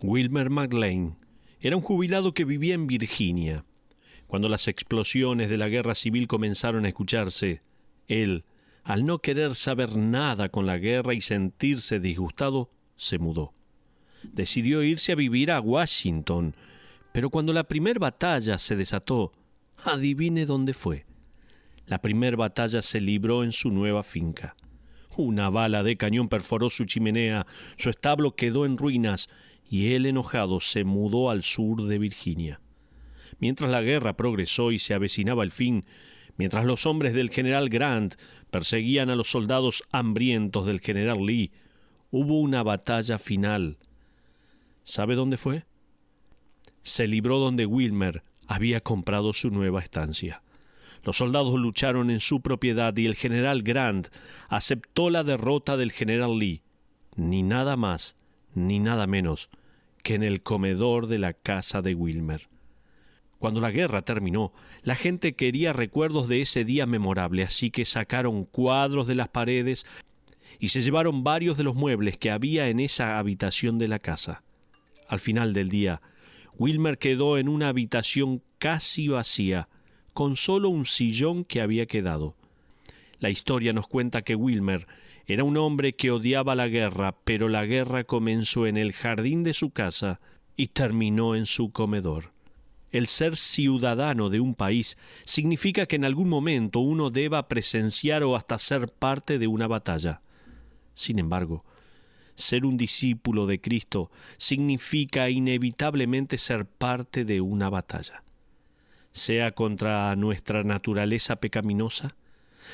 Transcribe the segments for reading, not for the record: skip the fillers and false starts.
Wilmer McLean era un jubilado que vivía en Virginia. Cuando las explosiones de la guerra civil comenzaron a escucharse, él, al no querer saber nada con la guerra y sentirse disgustado, se mudó. Decidió irse a vivir a Washington, pero cuando la primera batalla se desató, adivine dónde fue. La primera batalla se libró en su nueva finca. Una bala de cañón perforó su chimenea, su establo quedó en ruinas y él, enojado, se mudó al sur de Virginia. Mientras la guerra progresó y se avecinaba el fin, mientras los hombres del general Grant perseguían a los soldados hambrientos del general Lee, hubo una batalla final. ¿Sabe dónde fue? Se libró donde Wilmer había comprado su nueva estancia. Los soldados lucharon en su propiedad y el general Grant aceptó la derrota del general Lee, ni nada más ni nada menos que en el comedor de la casa de Wilmer. Cuando la guerra terminó, la gente quería recuerdos de ese día memorable, así que sacaron cuadros de las paredes y se llevaron varios de los muebles que había en esa habitación de la casa. Al final del día, Wilmer quedó en una habitación casi vacía, con solo un sillón que había quedado. La historia nos cuenta que Wilmer era un hombre que odiaba la guerra, pero la guerra comenzó en el jardín de su casa y terminó en su comedor. El ser ciudadano de un país significa que en algún momento uno deba presenciar o hasta ser parte de una batalla. Sin embargo, ser un discípulo de Cristo significa inevitablemente ser parte de una batalla. Sea contra nuestra naturaleza pecaminosa,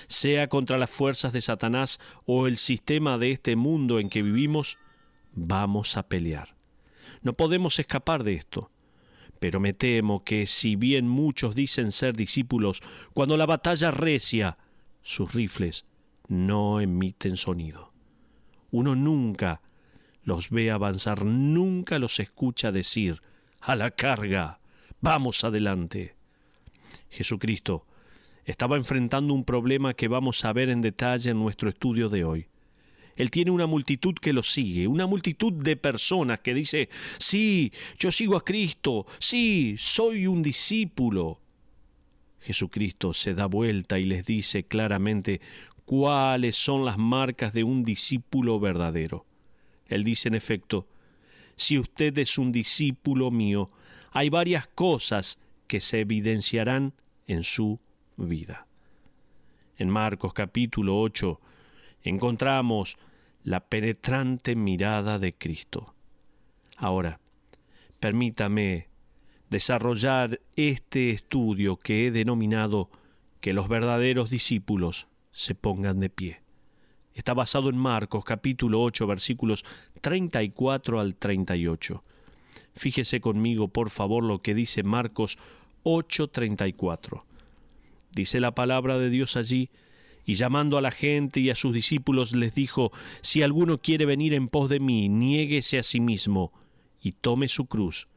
sea contra las fuerzas de Satanás o el sistema de este mundo en que vivimos, vamos a pelear. No podemos escapar de esto. Pero me temo que si bien muchos dicen ser discípulos, cuando la batalla recia, sus rifles no emiten sonido. Uno nunca los ve avanzar, nunca los escucha decir, ¡a la carga! ¡Vamos adelante! Jesucristo estaba enfrentando un problema que vamos a ver en detalle en nuestro estudio de hoy. Él tiene una multitud que lo sigue, una multitud de personas que dice, sí, yo sigo a Cristo, sí, soy un discípulo. Jesucristo se da vuelta y les dice claramente cuáles son las marcas de un discípulo verdadero. Él dice en efecto, si usted es un discípulo mío, hay varias cosas que se evidenciarán en su vida. En Marcos capítulo 8 encontramos la penetrante mirada de Cristo. Ahora, permítame desarrollar este estudio que he denominado que los verdaderos discípulos se pongan de pie. Está basado en Marcos capítulo 8, versículos 34 al 38. Fíjese conmigo, por favor, lo que dice Marcos 8:34. Dice la palabra de Dios allí, y llamando a la gente y a sus discípulos les dijo, si alguno quiere venir en pos de mí, niéguese a sí mismo y tome su cruz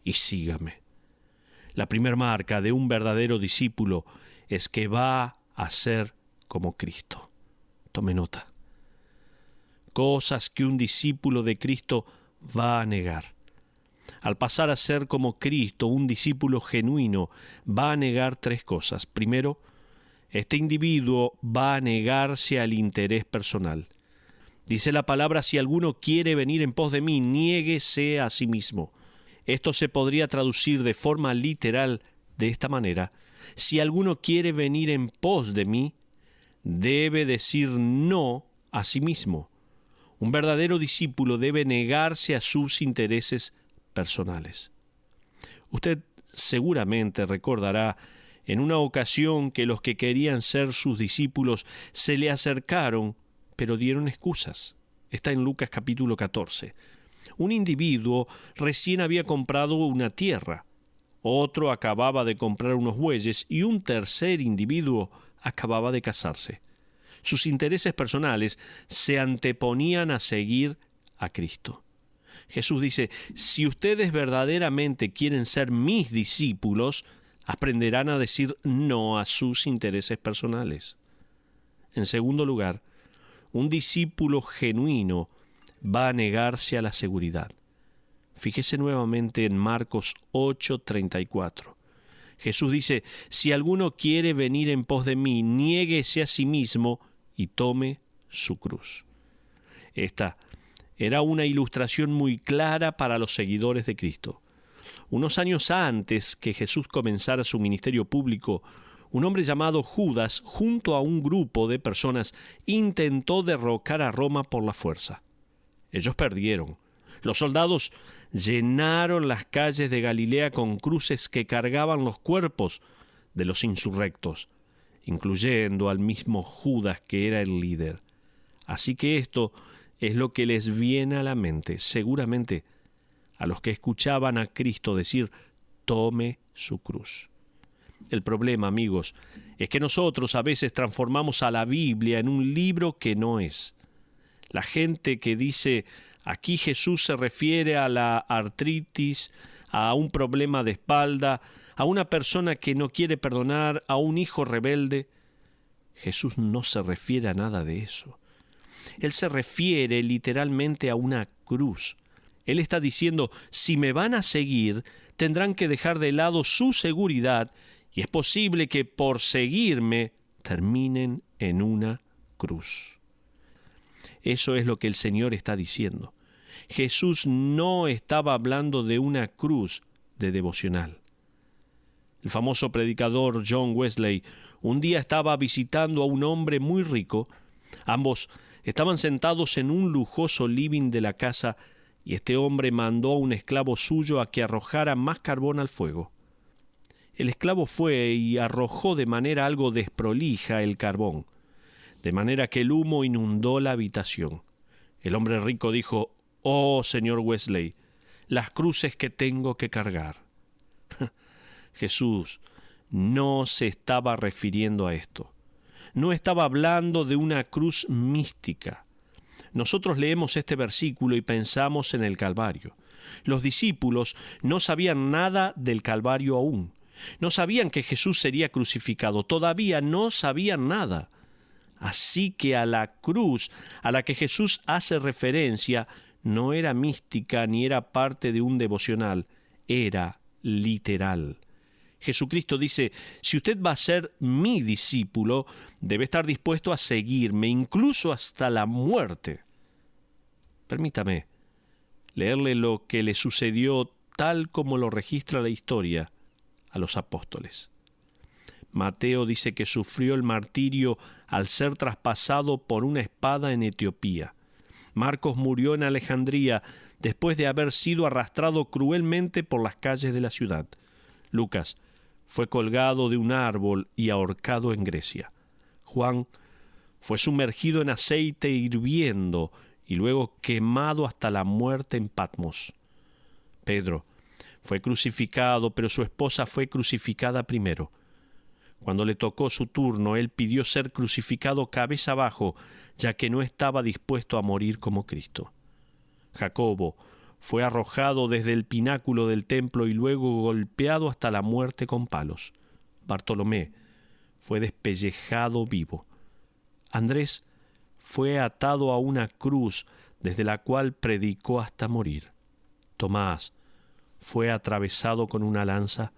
y sígame. La primera marca de un verdadero discípulo es que va a ser como Cristo. Tome nota. Cosas que un discípulo de Cristo va a negar. Al pasar a ser como Cristo, un discípulo genuino va a negar tres cosas. Primero, este individuo va a negarse al interés personal. Dice la palabra, si alguno quiere venir en pos de mí, niéguese a sí mismo. Esto se podría traducir de forma literal de esta manera. Si alguno quiere venir en pos de mí, debe decir no a sí mismo. Un verdadero discípulo debe negarse a sus intereses personales. Usted seguramente recordará en una ocasión que los que querían ser sus discípulos se le acercaron, pero dieron excusas. Está en Lucas capítulo 14. Un individuo recién había comprado una tierra, otro acababa de comprar unos bueyes y un tercer individuo acababa de casarse. Sus intereses personales se anteponían a seguir a Cristo. Jesús dice, si ustedes verdaderamente quieren ser mis discípulos, aprenderán a decir no a sus intereses personales. En segundo lugar, un discípulo genuino va a negarse a la seguridad. Fíjese nuevamente en Marcos 8:34. Jesús dice, si alguno quiere venir en pos de mí, niéguese a sí mismo y tome su cruz. Esta era una ilustración muy clara para los seguidores de Cristo. Unos años antes que Jesús comenzara su ministerio público, un hombre llamado Judas, junto a un grupo de personas, intentó derrocar a Roma por la fuerza. Ellos perdieron. Los soldados llenaron las calles de Galilea con cruces que cargaban los cuerpos de los insurrectos, incluyendo al mismo Judas, que era el líder. Así que esto es lo que les viene a la mente, seguramente, a los que escuchaban a Cristo decir, tome su cruz. El problema, amigos, es que nosotros a veces transformamos a la Biblia en un libro que no es. La gente que dice, aquí Jesús se refiere a la artritis, a un problema de espalda, a una persona que no quiere perdonar, a un hijo rebelde. Jesús no se refiere a nada de eso. Él se refiere literalmente a una cruz. Él está diciendo, si me van a seguir, tendrán que dejar de lado su seguridad y es posible que por seguirme terminen en una cruz. Eso es lo que el Señor está diciendo. Jesús no estaba hablando de una cruz de devocional. El famoso predicador John Wesley un día estaba visitando a un hombre muy rico. Ambos estaban sentados en un lujoso living de la casa y este hombre mandó a un esclavo suyo a que arrojara más carbón al fuego. El esclavo fue y arrojó de manera algo desprolija el carbón, de manera que el humo inundó la habitación. El hombre rico dijo, «Oh, señor Wesley, las cruces que tengo que cargar». Jesús no se estaba refiriendo a esto. No estaba hablando de una cruz mística. Nosotros leemos este versículo y pensamos en el Calvario. Los discípulos no sabían nada del Calvario aún. No sabían que Jesús sería crucificado. Todavía no sabían nada. Así que a la cruz a la que Jesús hace referencia no era mística ni era parte de un devocional. Era literal. Jesucristo dice, si usted va a ser mi discípulo, debe estar dispuesto a seguirme, incluso hasta la muerte. Permítame leerle lo que le sucedió tal como lo registra la historia a los apóstoles. Mateo dice que sufrió el martirio al ser traspasado por una espada en Etiopía. Marcos murió en Alejandría después de haber sido arrastrado cruelmente por las calles de la ciudad. Lucas fue colgado de un árbol y ahorcado en Grecia. Juan fue sumergido en aceite hirviendo y luego quemado hasta la muerte en Patmos. Pedro fue crucificado, pero su esposa fue crucificada primero. Cuando le tocó su turno, él pidió ser crucificado cabeza abajo, ya que no estaba dispuesto a morir como Cristo. Jacobo fue arrojado desde el pináculo del templo y luego golpeado hasta la muerte con palos. Bartolomé fue despellejado vivo. Andrés fue atado a una cruz desde la cual predicó hasta morir. Tomás fue atravesado con una lanza.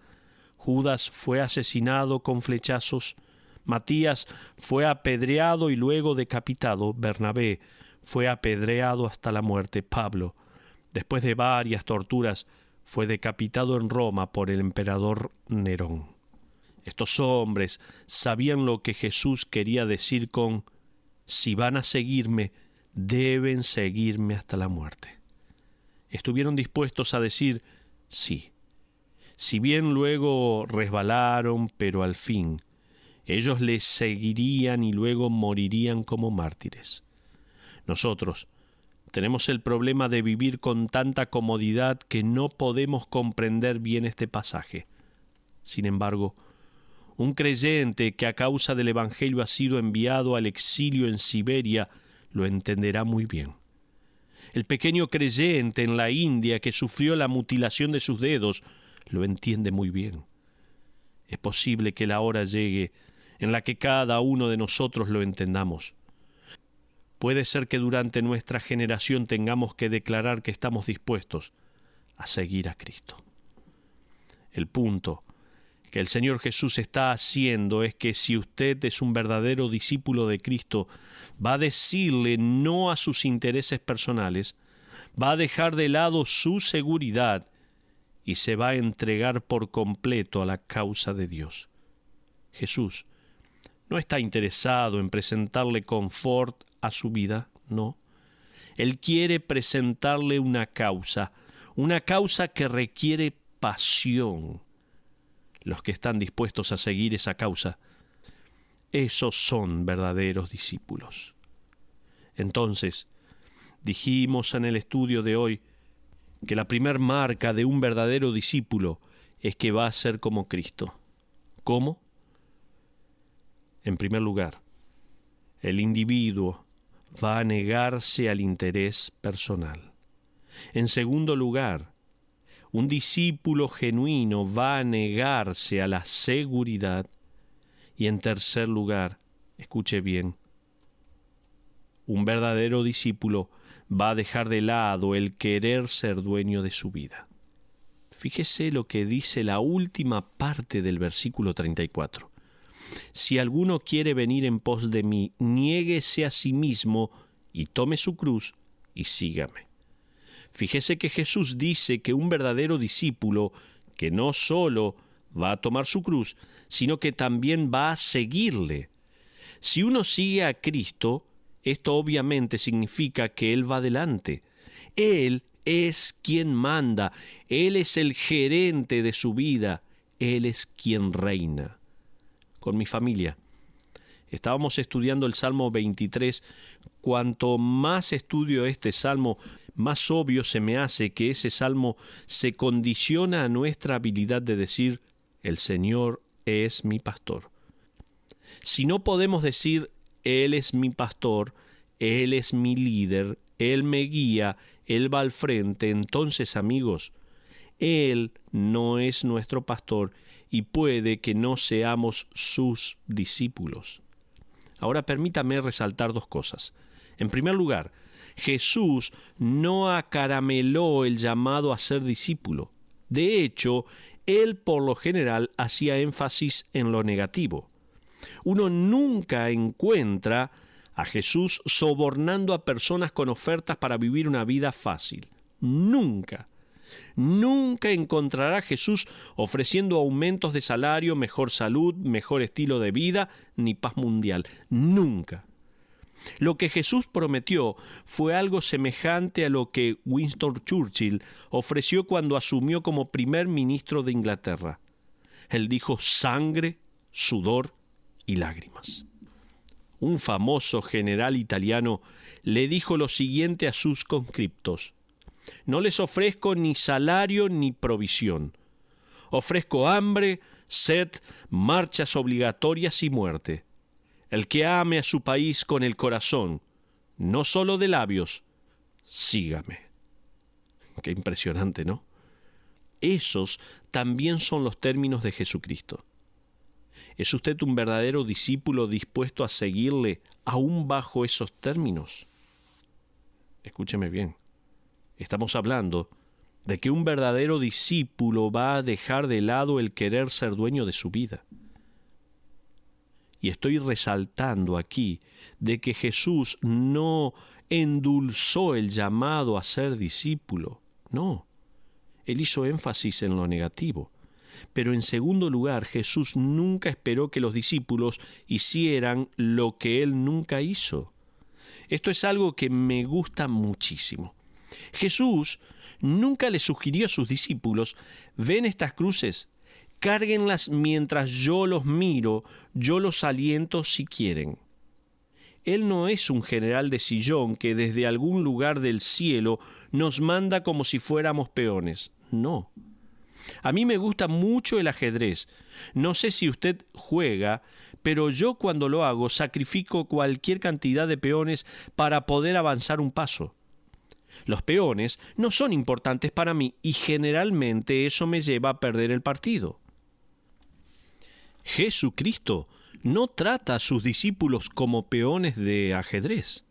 Judas fue asesinado con flechazos. Matías fue apedreado y luego decapitado. Bernabé fue apedreado hasta la muerte. Pablo, después de varias torturas, fue decapitado en Roma por el emperador Nerón. Estos hombres sabían lo que Jesús quería decir con «Si van a seguirme, deben seguirme hasta la muerte». Estuvieron dispuestos a decir «sí». Si bien luego resbalaron, pero al fin, ellos les seguirían y luego morirían como mártires. Nosotros tenemos el problema de vivir con tanta comodidad que no podemos comprender bien este pasaje. Sin embargo, un creyente que a causa del Evangelio ha sido enviado al exilio en Siberia lo entenderá muy bien. El pequeño creyente en la India que sufrió la mutilación de sus dedos lo entiende muy bien. Es posible que la hora llegue en la que cada uno de nosotros lo entendamos. Puede ser que durante nuestra generación tengamos que declarar que estamos dispuestos a seguir a Cristo. El punto que el Señor Jesús está haciendo es que si usted es un verdadero discípulo de Cristo, va a decirle no a sus intereses personales, va a dejar de lado su seguridad y se va a entregar por completo a la causa de Dios. Jesús no está interesado en presentarle confort a su vida, no. Él quiere presentarle una causa que requiere pasión. Los que están dispuestos a seguir esa causa, esos son verdaderos discípulos. Entonces, dijimos en el estudio de hoy que la primer marca de un verdadero discípulo es que va a ser como Cristo. ¿Cómo? En primer lugar, el individuo va a negarse al interés personal. En segundo lugar, un discípulo genuino va a negarse a la seguridad. Y en tercer lugar, escuche bien, un verdadero discípulo va a dejar de lado el querer ser dueño de su vida. Fíjese lo que dice la última parte del versículo 34. Si alguno quiere venir en pos de mí, niéguese a sí mismo y tome su cruz y sígame. Fíjese que Jesús dice que un verdadero discípulo, que no solo va a tomar su cruz, sino que también va a seguirle. Si uno sigue a Cristo, esto obviamente significa que Él va adelante. Él es quien manda, Él es el gerente de su vida, Él es quien reina. Con mi familia estábamos estudiando el Salmo 23. Cuanto más estudio este Salmo, más obvio se me hace que ese Salmo se condiciona a nuestra habilidad de decir, el Señor es mi pastor. Si no podemos decir, Él es mi pastor, Él es mi líder, Él me guía, Él va al frente, entonces, amigos, Él no es nuestro pastor y puede que no seamos sus discípulos. Ahora permítame resaltar dos cosas. En primer lugar, Jesús no acarameló el llamado a ser discípulo. De hecho, Él por lo general hacía énfasis en lo negativo. Uno nunca encuentra a Jesús sobornando a personas con ofertas para vivir una vida fácil. Nunca. Nunca encontrará a Jesús ofreciendo aumentos de salario, mejor salud, mejor estilo de vida, ni paz mundial. Nunca. Lo que Jesús prometió fue algo semejante a lo que Winston Churchill ofreció cuando asumió como primer ministro de Inglaterra. Él dijo sangre, sudor y lágrimas. Un famoso general italiano le dijo lo siguiente a sus conscriptos: no les ofrezco ni salario ni provisión. Ofrezco hambre, sed, marchas obligatorias y muerte. El que ame a su país con el corazón, no solo de labios, sígame. Qué impresionante, ¿no? Esos también son los términos de Jesucristo. ¿Es usted un verdadero discípulo dispuesto a seguirle aún bajo esos términos? Escúcheme bien. Estamos hablando de que un verdadero discípulo va a dejar de lado el querer ser dueño de su vida. Y estoy resaltando aquí de que Jesús no endulzó el llamado a ser discípulo. No, Él hizo énfasis en lo negativo. Pero en segundo lugar, Jesús nunca esperó que los discípulos hicieran lo que Él nunca hizo. Esto es algo que me gusta muchísimo. Jesús nunca le sugirió a sus discípulos, ven estas cruces, cárguenlas mientras yo los miro, yo los aliento si quieren. Él no es un general de sillón que desde algún lugar del cielo nos manda como si fuéramos peones. No. A mí me gusta mucho el ajedrez. No sé si usted juega, pero yo cuando lo hago sacrifico cualquier cantidad de peones para poder avanzar un paso. Los peones no son importantes para mí y generalmente eso me lleva a perder el partido. Jesucristo no trata a sus discípulos como peones de ajedrez.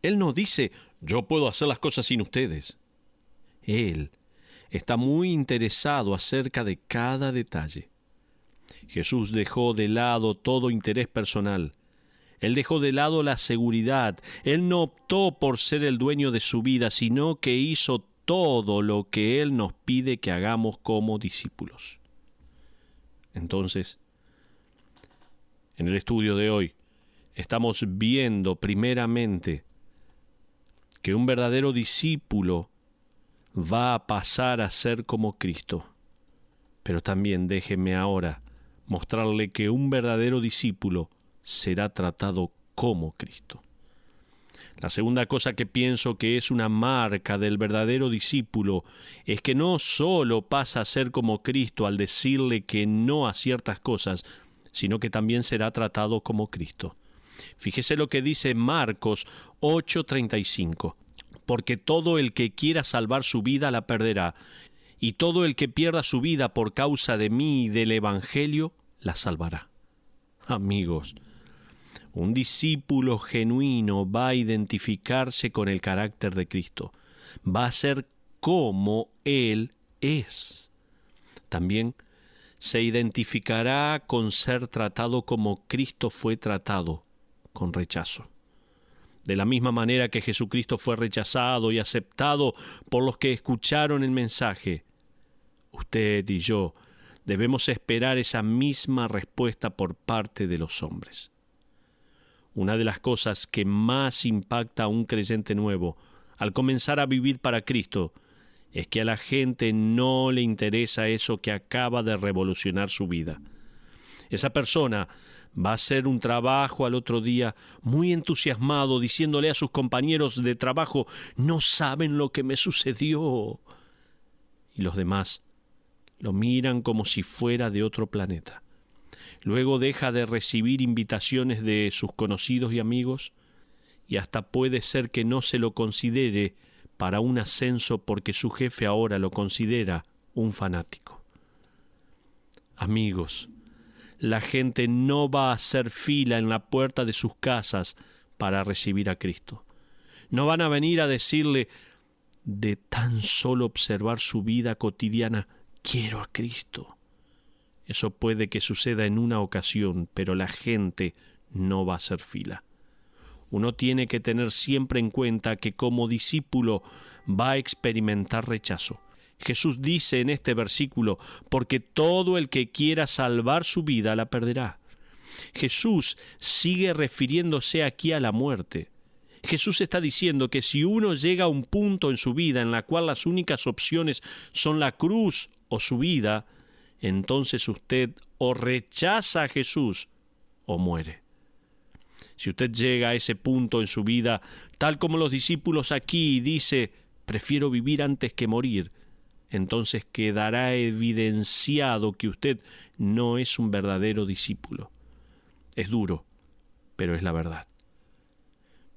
Él no dice, yo puedo hacer las cosas sin ustedes. Él está muy interesado acerca de cada detalle. Jesús dejó de lado todo interés personal. Él dejó de lado la seguridad. Él no optó por ser el dueño de su vida, sino que hizo todo lo que Él nos pide que hagamos como discípulos. Entonces, en el estudio de hoy, estamos viendo primeramente que un verdadero discípulo va a pasar a ser como Cristo. Pero también déjeme ahora mostrarle que un verdadero discípulo será tratado como Cristo. La segunda cosa que pienso que es una marca del verdadero discípulo es que no solo pasa a ser como Cristo al decirle que no a ciertas cosas, sino que también será tratado como Cristo. Fíjese lo que dice Marcos 8:35. Porque todo el que quiera salvar su vida la perderá, y todo el que pierda su vida por causa de mí y del Evangelio la salvará. Amigos, un discípulo genuino va a identificarse con el carácter de Cristo. Va a ser como Él es. También se identificará con ser tratado como Cristo fue tratado, con rechazo. De la misma manera que Jesucristo fue rechazado y aceptado por los que escucharon el mensaje, usted y yo debemos esperar esa misma respuesta por parte de los hombres. Una de las cosas que más impacta a un creyente nuevo al comenzar a vivir para Cristo es que a la gente no le interesa eso que acaba de revolucionar su vida. Esa persona va a hacer un trabajo al otro día muy entusiasmado, diciéndole a sus compañeros de trabajo, no saben lo que me sucedió. Y los demás lo miran como si fuera de otro planeta. Luego deja de recibir invitaciones de sus conocidos y amigos, y hasta puede ser que no se lo considere para un ascenso porque su jefe ahora lo considera un fanático. Amigos, la gente no va a hacer fila en la puerta de sus casas para recibir a Cristo. No van a venir a decirle, de tan solo observar su vida cotidiana, quiero a Cristo. Eso puede que suceda en una ocasión, pero la gente no va a hacer fila. Uno tiene que tener siempre en cuenta que como discípulo va a experimentar rechazo. Jesús dice en este versículo, porque todo el que quiera salvar su vida la perderá. Jesús sigue refiriéndose aquí a la muerte. Jesús está diciendo que si uno llega a un punto en su vida en la cual las únicas opciones son la cruz o su vida, entonces usted o rechaza a Jesús o muere. Si usted llega a ese punto en su vida, tal como los discípulos aquí, y dice, prefiero vivir antes que morir, entonces quedará evidenciado que usted no es un verdadero discípulo. Es duro, pero es la verdad.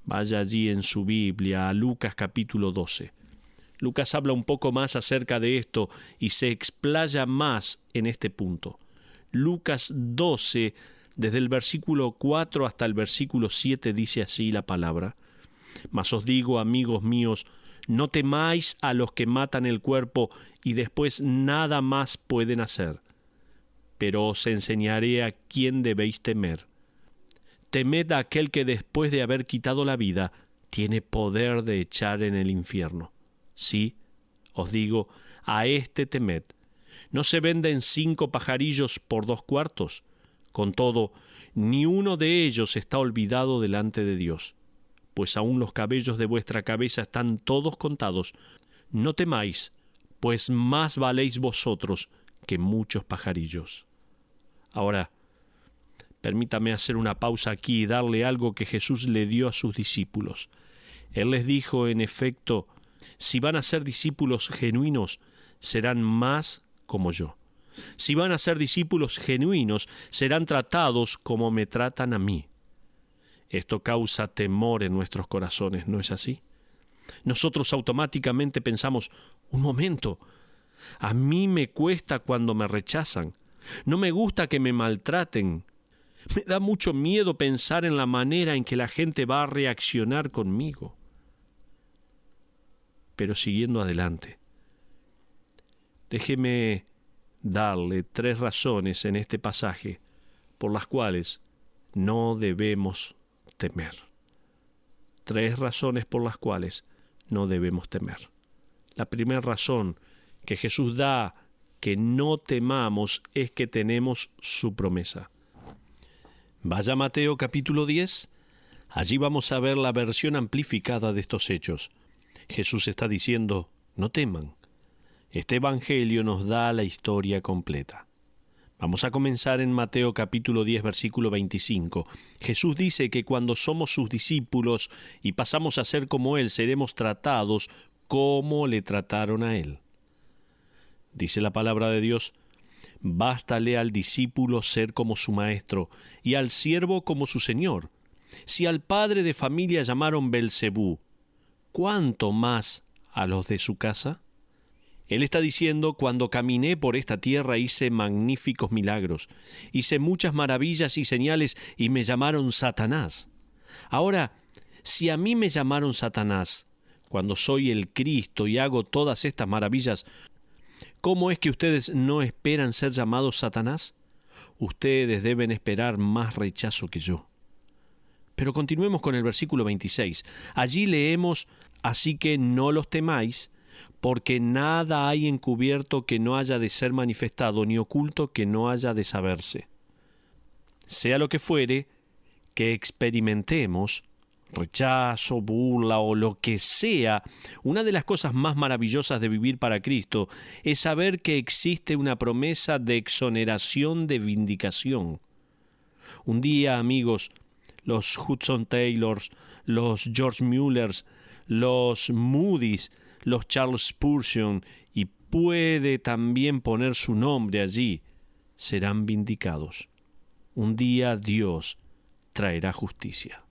Vaya allí en su Biblia a Lucas capítulo 12. Lucas habla un poco más acerca de esto y se explaya más en este punto. Lucas 12, desde el versículo 4 hasta el versículo 7, dice así la palabra. Mas os digo, amigos míos, no temáis a los que matan el cuerpo y después nada más pueden hacer. Pero os enseñaré a quién debéis temer. Temed a aquel que después de haber quitado la vida, tiene poder de echar en el infierno. Sí, os digo, a este temed. ¿No se venden 5 pajarillos por 2 cuartos? Con todo, ni uno de ellos está olvidado delante de Dios. Pues aún los cabellos de vuestra cabeza están todos contados. No temáis, pues más valéis vosotros que muchos pajarillos. Ahora, permítame hacer una pausa aquí y darle algo que Jesús le dio a sus discípulos. Él les dijo, en efecto, si van a ser discípulos genuinos, serán más como yo. Si van a ser discípulos genuinos, serán tratados como me tratan a mí. Esto causa temor en nuestros corazones, ¿no es así? Nosotros automáticamente pensamos, un momento, a mí me cuesta cuando me rechazan, no me gusta que me maltraten, me da mucho miedo pensar en la manera en que la gente va a reaccionar conmigo. Pero siguiendo adelante, Déjeme darle 3 razones en este pasaje por las cuales no debemos temer. 3 razones por las cuales no debemos temer. La primera razón que Jesús da que no temamos es que tenemos su promesa. Vaya a Mateo capítulo 10. Allí vamos a ver la versión amplificada de estos hechos. Jesús está diciendo, no teman. Este evangelio nos da la historia completa. Vamos a comenzar en Mateo capítulo 10, versículo 25. Jesús dice que cuando somos sus discípulos y pasamos a ser como Él, seremos tratados como le trataron a Él. Dice la palabra de Dios, bástale al discípulo ser como su maestro y al siervo como su señor. Si al padre de familia llamaron Belcebú, ¿cuánto más a los de su casa? Él está diciendo, cuando caminé por esta tierra hice magníficos milagros, hice muchas maravillas y señales y me llamaron Satanás. Ahora, si a mí me llamaron Satanás, cuando soy el Cristo y hago todas estas maravillas, ¿cómo es que ustedes no esperan ser llamados Satanás? Ustedes deben esperar más rechazo que yo. Pero continuemos con el versículo 26. Allí leemos, así que no los temáis, porque nada hay encubierto que no haya de ser manifestado, ni oculto que no haya de saberse. Sea lo que fuere, que experimentemos rechazo, burla o lo que sea, una de las cosas más maravillosas de vivir para Cristo es saber que existe una promesa de exoneración, de vindicación. Un día, amigos, los Hudson Taylors, los George Mullers, los Moody's, los Charles Spurgeon, y puede también poner su nombre allí, serán vindicados. Un día Dios traerá justicia.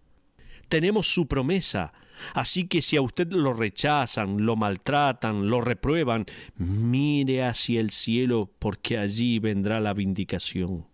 Tenemos su promesa, así que si a usted lo rechazan, lo maltratan, lo reprueban, mire hacia el cielo porque allí vendrá la vindicación.